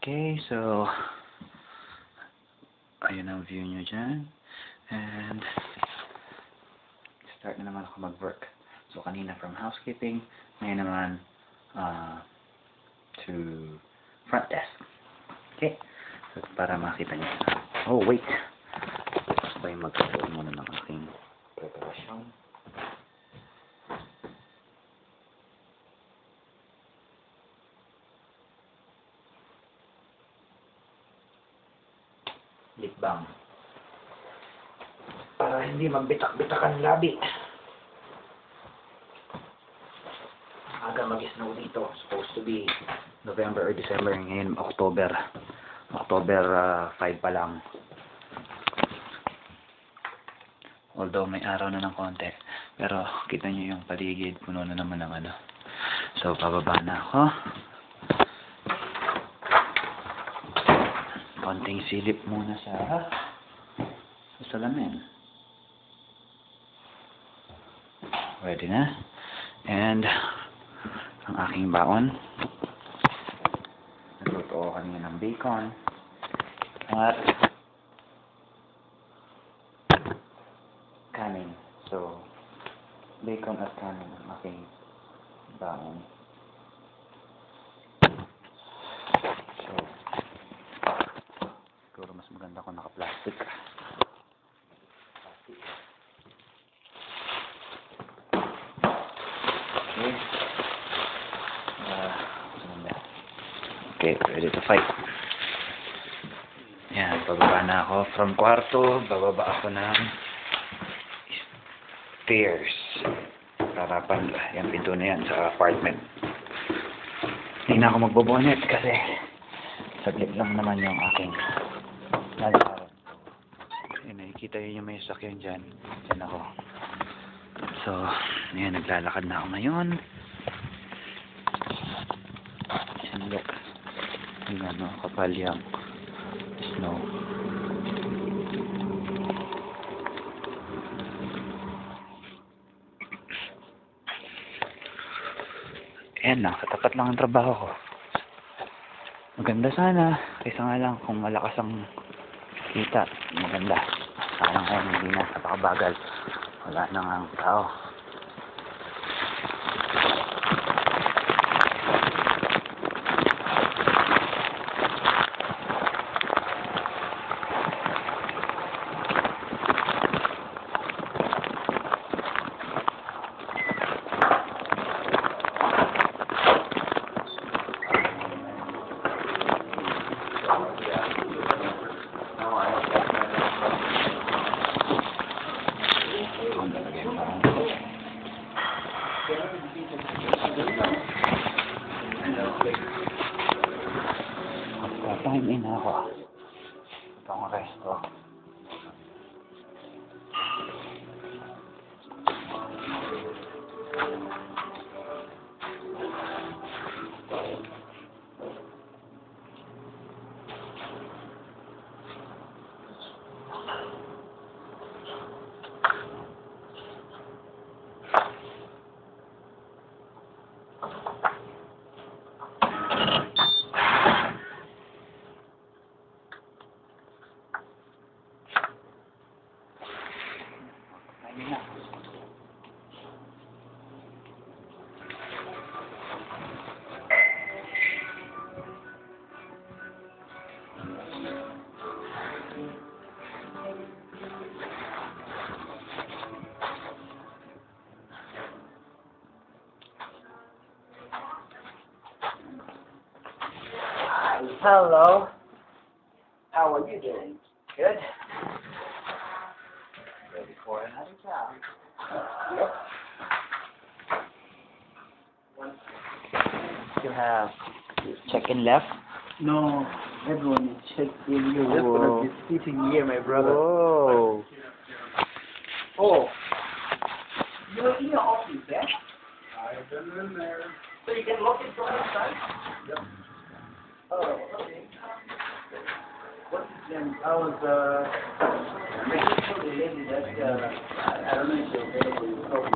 Okay, so ayun ang view nyo dyan. And start na naman ako mag-work. So kanina from housekeeping, ngayon naman to front desk. Okay, so para makita nyo. Oh wait, sabay magkaroon muna ng aking preparasyon. Lip balm. Para hindi magbitak-bitakan labi. Aga mag-snow dito. Supposed to be November or December. Ngayon, October. October 5 pa lang. Although may araw na ng konti. Pero kita nyo yung paligid. Puno na naman ng ano. So, pababa na ako. Konting silip muna sa salamin. Ready na. And ang aking baon. Nagluto ako kanina ng bacon. At kanin. So, bacon at kanin ang aking baon. So, siguro mas maganda kung naka-plastic. Okay. Okay, ready to fight. Yan, pababa na ako from kwarto. Bababa ako ng stairs. Harapan yung pinto na yan sa apartment. Hindi na ako magbobonet kasi saglit lang naman yung aking lalakaran. Yan, nakikita yun yung may sakyan dyan. Dyan ako. So, yan, naglalakad na ako ngayon. And look, yung ano, kapal yung snow. Ayan lang, sa tapat lang ang trabaho ko. Maganda sana, kaysa nga lang kung malakas ang kita, maganda. Sayang ngayon, hindi na, napakabagal. Wala na nga ang tao. Time in ako. Ito ang resto. Hello. How are you doing? Good? Ready for another job? Yep. You have check-in left? No, everyone is check-in. You're just gonna be sitting here, my brother. Whoa. Oh. You're in your office, eh? I've been in there. So you can lock it from inside? Yep. Oh, okay. What's his name? I was, making sure the lady that, I don't know if you're available.